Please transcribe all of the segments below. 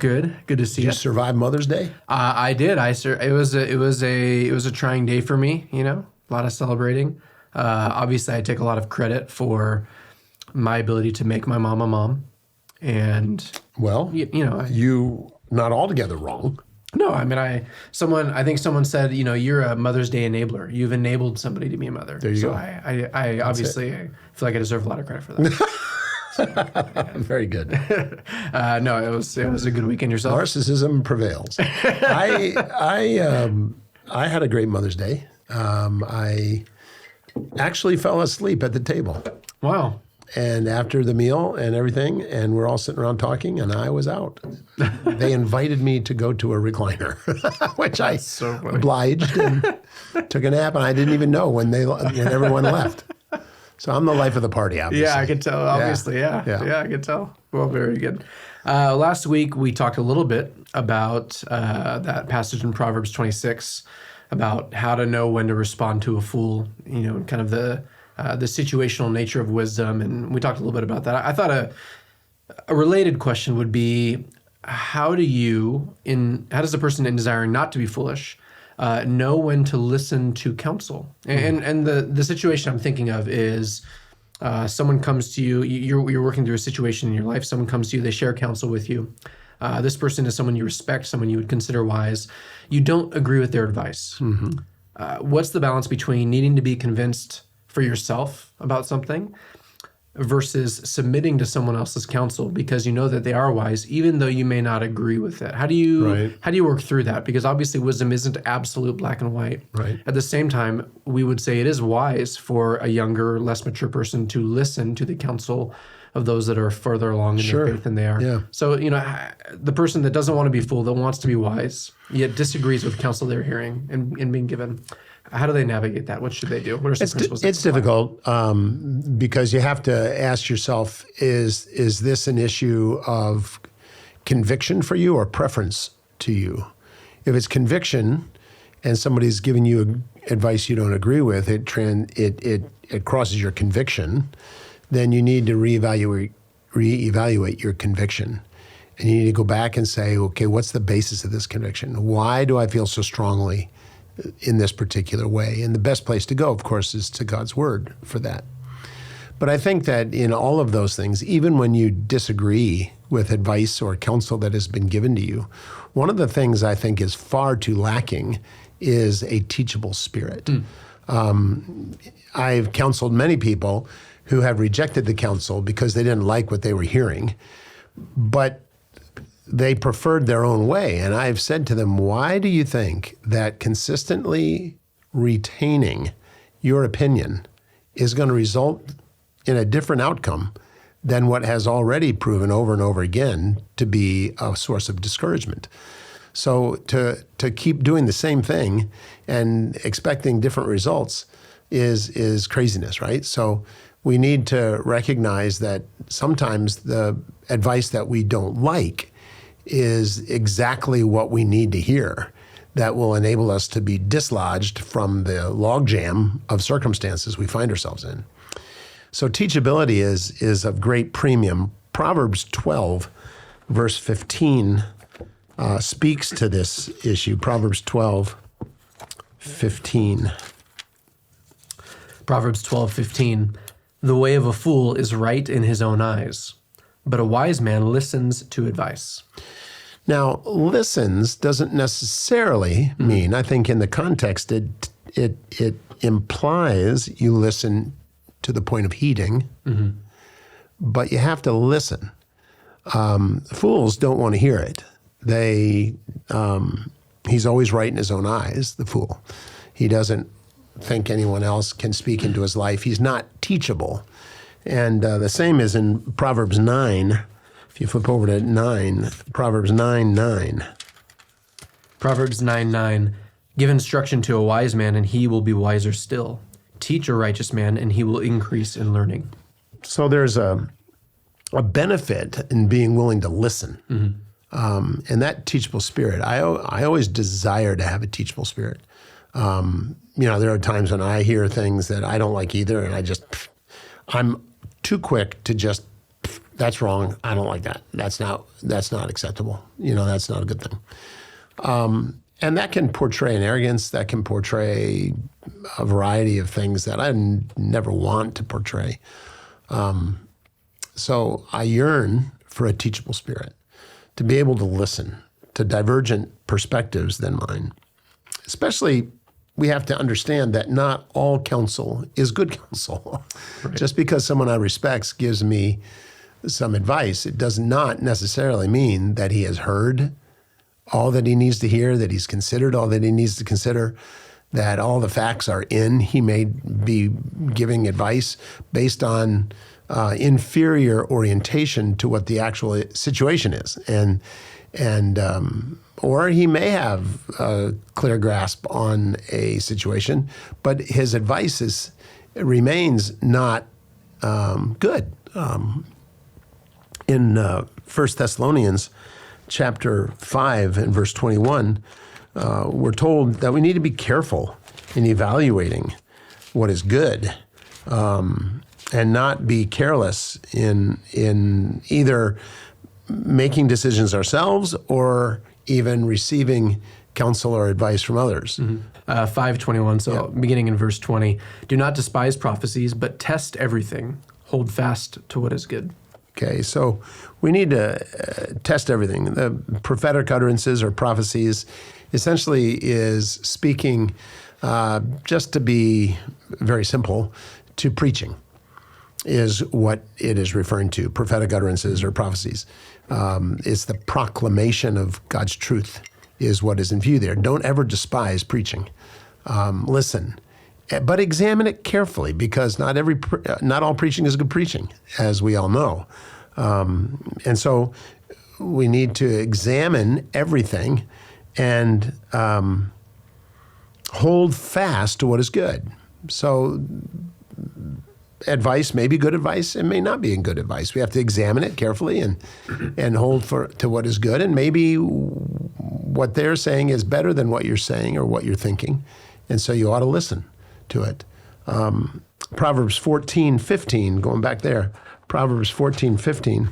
Good. Good to see Did you. you survive Mother's Day? I did. It was a trying day for me. A lot of celebrating. Obviously, I take a lot of credit for my ability to make my mom a mom, and Well, you not altogether wrong. no, I think someone said, you're a Mother's Day enabler. You've enabled somebody to be a mother. There you go. I obviously feel like I deserve a lot of credit for that. Very good. No, it was a good weekend. Yourself? Narcissism prevails. I had a great Mother's Day. I actually fell asleep at the table. Wow. And after the meal and everything, and we're all sitting around talking, and I was out. They invited me to go to a recliner, which I obliged and took a nap, and I didn't even know when everyone left. So I'm the life of the party, obviously. Yeah, I could tell, obviously. Yeah, I could tell. Well, very good. Last week, we talked a little bit about that passage in Proverbs 26 about how to know when to respond to a fool, and kind of the situational nature of wisdom. And we talked a little bit about that. I thought a related question would be, how does a person in desiring not to be foolish know when to listen to counsel? And the situation I'm thinking of is someone comes to you, you're working through a situation in your life, someone comes to you, they share counsel with you. This person is someone you respect, someone you would consider wise. You don't agree with their advice. Mm-hmm. What's the balance between needing to be convinced for yourself about something versus submitting to someone else's counsel because you know that they are wise, even though you may not agree with it? How do you work through that? Because obviously wisdom isn't absolute black and white. Right. At the same time, we would say it is wise for a younger, less mature person to listen to the counsel of those that are further along in their faith than they are. Yeah. So, the person that doesn't want to be fooled, that wants to be wise, yet disagrees with counsel they're hearing and being given, how do they navigate that? What should they do? What are some principles? It's difficult because you have to ask yourself, is this an issue of conviction for you or preference to you? If it's conviction and somebody's giving you advice you don't agree with, it crosses your conviction, then you need to reevaluate your conviction. And you need to go back and say, okay, what's the basis of this conviction? Why do I feel so strongly in this particular way? And the best place to go, of course, is to God's Word for that. But I think that in all of those things, even when you disagree with advice or counsel that has been given to you, one of the things I think is far too lacking is a teachable spirit. I've counseled many people who have rejected the counsel because they didn't like what they were hearing, but they preferred their own way. And I've said to them, why do you think that consistently retaining your opinion is going to result in a different outcome than what has already proven over and over again to be a source of discouragement? So to keep doing the same thing and expecting different results is craziness, right? So we need to recognize that sometimes the advice that we don't like is exactly what we need to hear that will enable us to be dislodged from the logjam of circumstances we find ourselves in. So teachability is of great premium. Proverbs 12, verse 15, speaks to this issue. Proverbs 12, 15. Proverbs 12:15. The way of a fool is right in his own eyes, but a wise man listens to advice. Now, listens doesn't necessarily mean, I think in the context, it implies you listen to the point of heeding, but you have to listen. Fools don't want to hear it. He's always right in his own eyes, the fool. He doesn't think anyone else can speak into his life. He's not teachable. And the same is in Proverbs 9. If you flip over to 9, Proverbs 9:9. Proverbs 9:9. Give instruction to a wise man, and he will be wiser still. Teach a righteous man, and he will increase in learning. So there's a benefit in being willing to listen. And that teachable spirit, I always desire to have a teachable spirit. There are times when I hear things that I don't like either, and I'm too quick to just, That's wrong. I don't like that. That's not acceptable. That's not a good thing. And that can portray an arrogance. That can portray a variety of things that I never want to portray. So I yearn for a teachable spirit, to be able to listen to divergent perspectives than mine. Especially, we have to understand that not all counsel is good counsel. Right. Just because someone I respect gives me some advice, it does not necessarily mean that he has heard all that he needs to hear, that he's considered all that he needs to consider, that all the facts are in. He may be giving advice based on inferior orientation to what the actual situation is, or he may have a clear grasp on a situation, but his advice remains not good. In 1 Thessalonians chapter 5 and verse 21, we're told that we need to be careful in evaluating what is good, and not be careless in either making decisions ourselves or even receiving counsel or advice from others. 5:21, so beginning in verse 20, do not despise prophecies, but test everything. Hold fast to what is good. Okay, so we need to test everything. The prophetic utterances or prophecies essentially is speaking, just to be very simple, to preaching is what it is referring to, prophetic utterances or prophecies. It's the proclamation of God's truth is what is in view there. Don't ever despise preaching. Listen, but examine it carefully, because not all preaching is good preaching, as we all know. And so we need to examine everything and hold fast to what is good. So advice may be good advice, it may not be good advice. We have to examine it carefully and hold to what is good. And maybe what they're saying is better than what you're saying or what you're thinking. And so you ought to listen to it. Proverbs 14:15, going back there. Proverbs 14:15.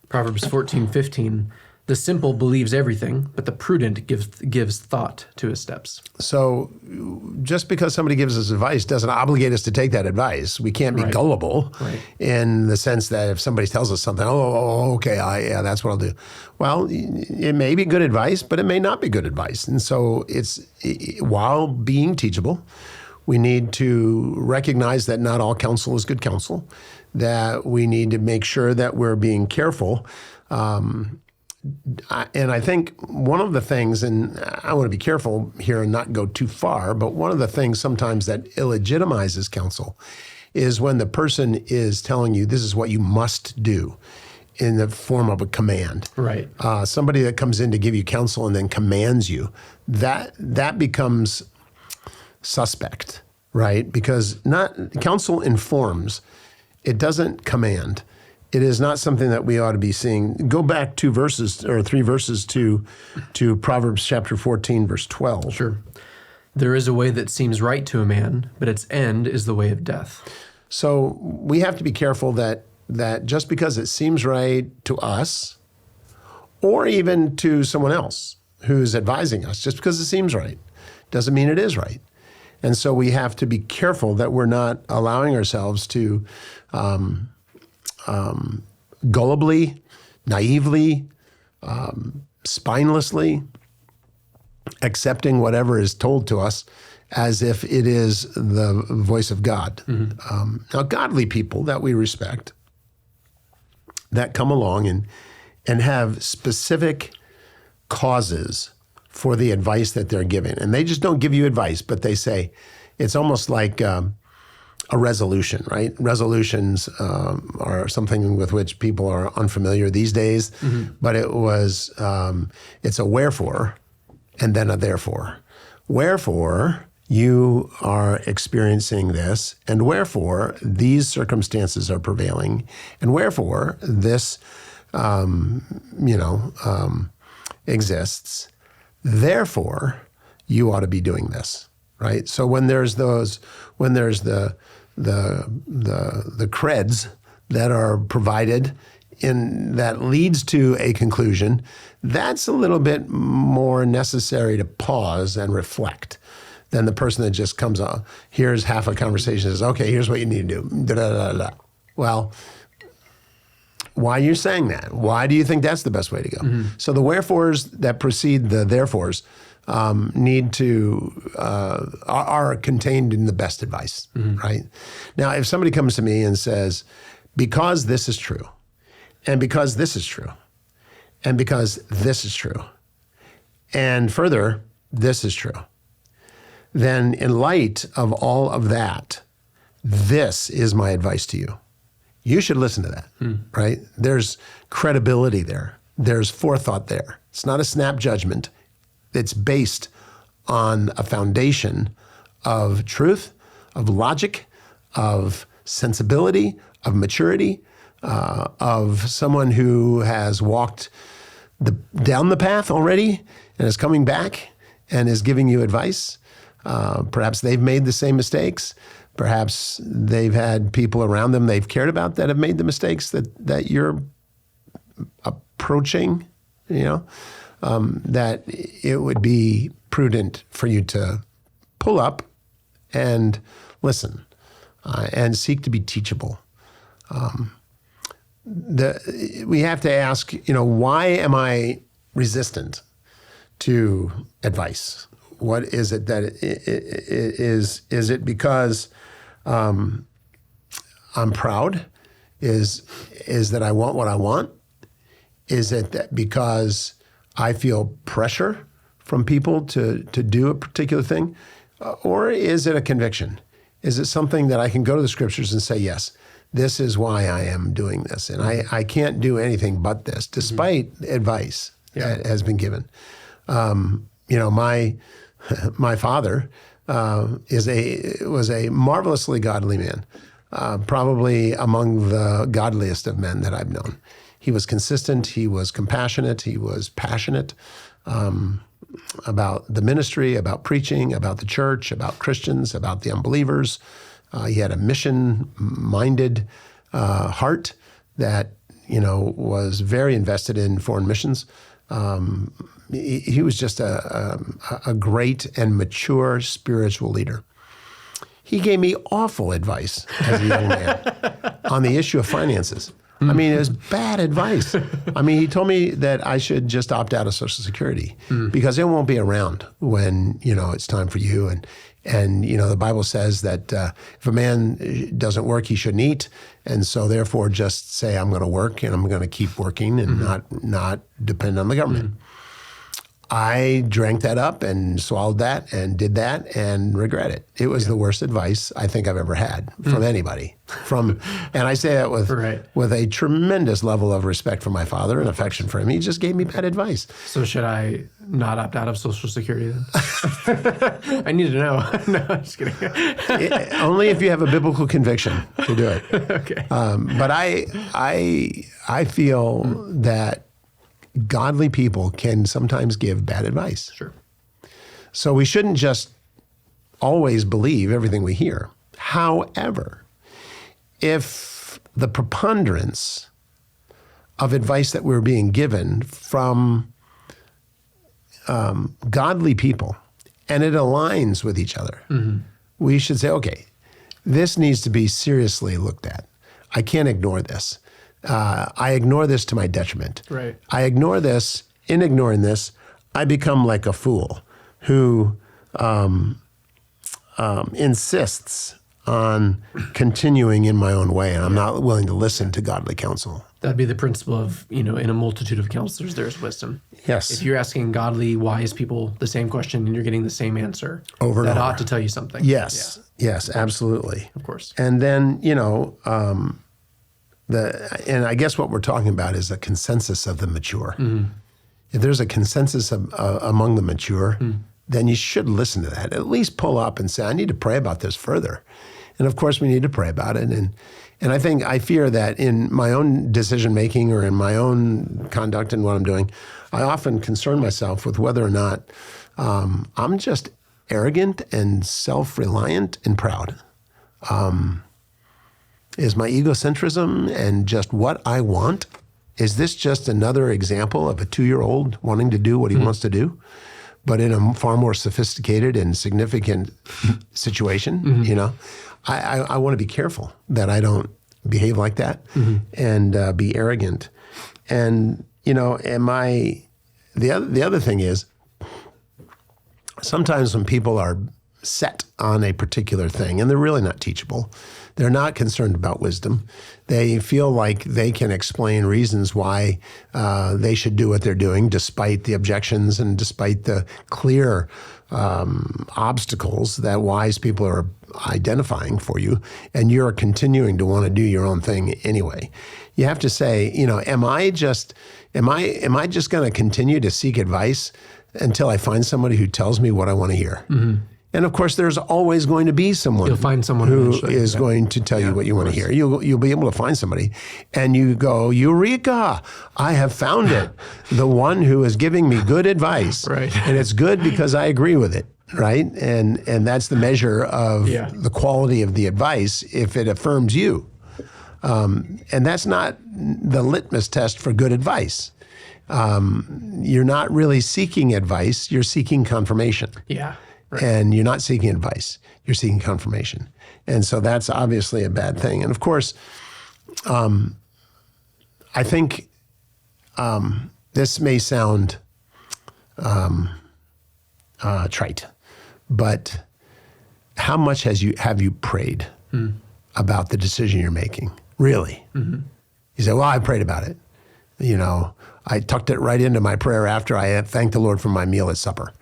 Proverbs 14:15. The simple believes everything, but the prudent gives thought to his steps. So just because somebody gives us advice doesn't obligate us to take that advice. We can't be gullible in the sense that if somebody tells us something, okay, that's what I'll do. Well, it may be good advice, but it may not be good advice. And so while being teachable, we need to recognize that not all counsel is good counsel, that we need to make sure that we're being careful. And I think one of the things, and I want to be careful here and not go too far, but one of the things sometimes that illegitimizes counsel is when the person is telling you this is what you must do in the form of a command. Right. Somebody that comes in to give you counsel and then commands you, that becomes suspect, right? Because counsel informs, it doesn't command. It is not something that we ought to be seeing. Go back 2 verses or 3 verses to Proverbs chapter 14, verse 12. Sure. There is a way that seems right to a man, but its end is the way of death. So we have to be careful that just because it seems right to us, or even to someone else who's advising us, just because it seems right, doesn't mean it is right. And so we have to be careful that we're not allowing ourselves to gullibly, naively, spinelessly accepting whatever is told to us as if it is the voice of God. Mm-hmm. Now, godly people that we respect that come along and have specific causes for the advice that they're giving. And they just don't give you advice, but they say, it's almost like a resolution, right? Resolutions are something with which people are unfamiliar these days, but it's a wherefore and then a therefore. Wherefore, you are experiencing this, and wherefore these circumstances are prevailing, and wherefore this, exists. Therefore, you ought to be doing this. right? So when there's the creds that are provided that leads to a conclusion, that's a little bit more necessary to pause and reflect than the person that just comes on, here's half a conversation, says, okay, here's what you need to do. Da, da, da, da. Well, why are you saying that? Why do you think that's the best way to go? Mm-hmm. So the wherefores that precede the therefores are contained in the best advice, right? Now, if somebody comes to me and says, because this is true, and because this is true, and because this is true, and further, this is true, then in light of all of that, this is my advice to you. You should listen to that, right? There's credibility there. There's forethought there. It's not a snap judgment. It's based on a foundation of truth, of logic, of sensibility, of maturity, of someone who has walked down the path already and is coming back and is giving you advice. Perhaps they've made the same mistakes. Perhaps they've had people around them they've cared about that have made the mistakes that you're approaching, that it would be prudent for you to pull up and listen and seek to be teachable. We have to ask, why am I resistant to advice? What is it that is it because I'm proud? Is that I want what I want? Is it that because I feel pressure from people to do a particular thing? Or is it a conviction? Is it something that I can go to the scriptures and say, yes, this is why I am doing this. And I can't do anything but this, despite advice that has been given. My father was a marvelously godly man, probably among the godliest of men that I've known. He was consistent. He was compassionate. He was passionate about the ministry, about preaching, about the church, about Christians, about the unbelievers. He had a mission-minded heart that was very invested in foreign missions. He was just a great and mature spiritual leader. He gave me awful advice as a young man on the issue of finances. I mean, it was bad advice. I mean, he told me that I should just opt out of Social Security because it won't be around when, it's time for you. And the Bible says that if a man doesn't work, he shouldn't eat. And so therefore just say, I'm going to work and I'm going to keep working and not depend on the government. I drank that up and swallowed that and did that and regret it. It was the worst advice I think I've ever had from anybody. And I say that with a tremendous level of respect for my father and affection for him. He just gave me bad advice. So should I not opt out of Social Security then? I need to know. No, I'm just kidding. Only if you have a biblical conviction to do it. Okay. But I feel that godly people can sometimes give bad advice. Sure. So we shouldn't just always believe everything we hear. However, if the preponderance of advice that we're being given from godly people and it aligns with each other, we should say, okay, this needs to be seriously looked at. I can't ignore this. I ignore this to my detriment. Right. I ignore this. In ignoring this, I become like a fool who insists on continuing in my own way, and I'm not willing to listen to godly counsel. That'd be the principle of, in a multitude of counselors, there's wisdom. Yes. If you're asking godly, wise people the same question and you're getting the same answer, over and that over. ought to tell you something. Yes. Yeah. Yes, absolutely. Of course. And then, and I guess what we're talking about is a consensus of the mature. If there's a consensus among the mature, then you should listen to that. At least pull up and say, I need to pray about this further. And of course, we need to pray about it. And I fear that in my own decision making or in my own conduct and what I'm doing, I often concern myself with whether or not I'm just arrogant and self-reliant and proud? Is my egocentrism and just what I want? Is this just another example of a 2-year-old wanting to do what he wants to do, but in a far more sophisticated and significant situation? You know, I want to be careful that I don't behave like that and be arrogant. And, you know, the other thing is, sometimes when people are set on a particular thing and they're really not teachable, they're not concerned about wisdom. They feel like they can explain reasons why they should do what they're doing, despite the objections and despite the clear obstacles that wise people are identifying for you, and you're continuing to want to do your own thing anyway. You have to say, you know, am I just going to continue to seek advice until I find somebody who tells me what I want to hear? And of course, there's always going to be someone. You'll find someone who eventually. is going to tell you what you want to hear. You'll be able to find somebody, and you go, Eureka! I have found it. The one who is giving me good advice, Right. And it's good because I agree with it, right? And that's the measure of the quality of the advice if it affirms you. And that's not the litmus test for good advice. You're not really seeking advice. You're seeking confirmation. Yeah. Right. And you're not seeking advice. You're seeking confirmation. And so that's obviously a bad thing. And of course, I think this may sound trite, but how much have you prayed about the decision you're making? Really? You say, well, I prayed about it. You know, I tucked it right into my prayer after I had thanked the Lord for my meal at supper.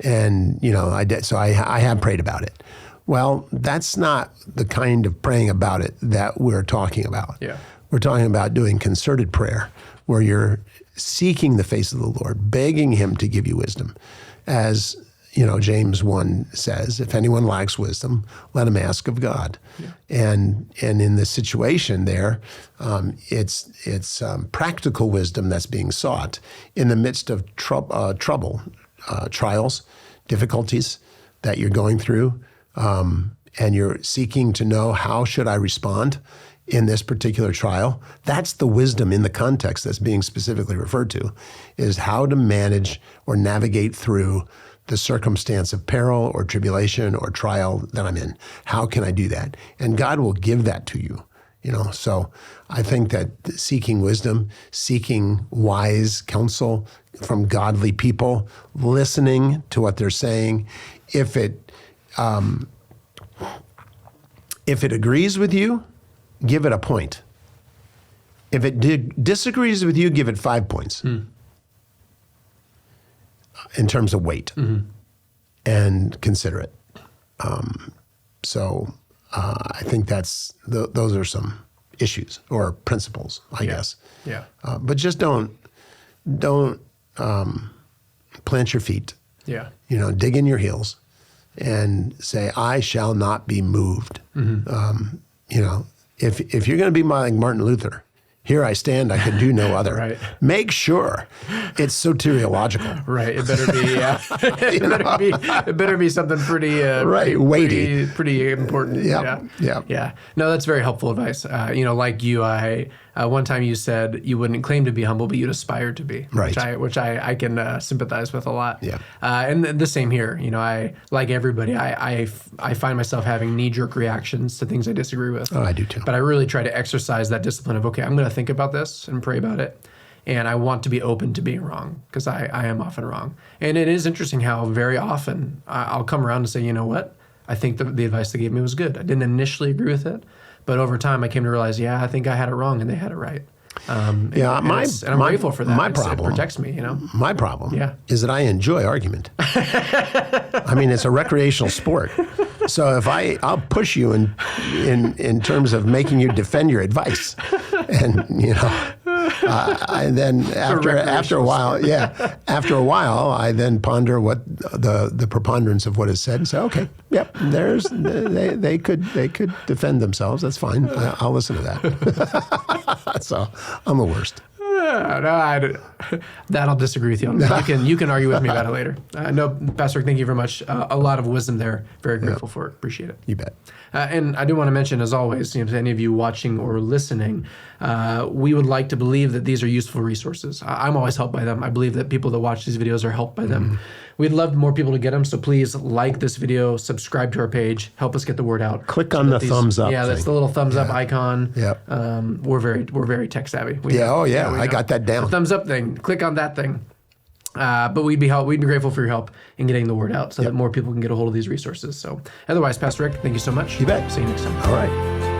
And, you know, I did. So I have prayed about it. Well, that's not the kind of praying about it that we're talking about. Yeah. We're talking about doing concerted prayer where you're seeking the face of the Lord, begging him to give you wisdom. As, you know, James 1 says, if anyone lacks wisdom, let him ask of God. Yeah. And in the situation there, it's practical wisdom that's being sought in the midst of trouble, trials, difficulties that you're going through, and you're seeking to know, how should I respond in this particular trial? That's the wisdom in the context that's being specifically referred to, is how to manage or navigate through the circumstance of peril or tribulation or trial that I'm in. How can I do that? And God will give that to you. You know, so I think that seeking wisdom, seeking wise counsel from godly people, listening to what they're saying, if it agrees with you, give it a point. If it disagrees with you, give it 5 points in terms of weight, and consider it. So I think those are some issues or principles, I guess. Yeah. But just don't plant your feet. Yeah. You know, dig in your heels and say, I shall not be moved. You know, if you're going to be like Martin Luther, here I stand, I can do no other. Right. Make sure it's soteriological. Right. It better be. It better be something pretty. Right. Weighty. Pretty important. Yep. Yeah. Yeah. No, that's very helpful advice. You know, like you, one time you said you wouldn't claim to be humble, but you'd aspire to be. Right. Which I can sympathize with a lot. Yeah. And the same here. You know, I like everybody. I find myself having knee-jerk reactions to things I disagree with. Oh, I do too. But I really try to exercise that discipline of, okay, I'm going to think about this and pray about it. And I want to be open to being wrong, because I am often wrong. And it is interesting how very often I'll come around and say, you know what? I think the advice they gave me was good. I didn't initially agree with it, but over time I came to realize, I think I had it wrong and they had it right. And I'm grateful for that. It protects me, you know. My problem is that I enjoy argument. I mean, it's a recreational sport. So if I'll push you in terms of making you defend your advice, and you know, and then after a while, I then ponder what the preponderance of what is said and say, okay, yep, they could defend themselves. That's fine. I'll listen to that. So I'm the worst. That I'll disagree with you on. You can argue with me about it later. No, Pastor Rick, thank you very much. A lot of wisdom there. Very grateful for it. Appreciate it. You bet. And I do want to mention, as always, to any of you watching or listening, we would like to believe that these are useful resources. I'm always helped by them. I believe that people that watch these videos are helped by them. We'd love more people to get them, so please like this video, subscribe to our page, help us get the word out. Click on the thumbs up. Yeah, that's the little thumbs up icon. Yep. We're very tech savvy. I got that down. The thumbs up thing. Click on that thing. But we'd be grateful for your help in getting the word out so that more people can get a hold of these resources. So otherwise, Pastor Rick, thank you so much. You bet. See you next time. All right.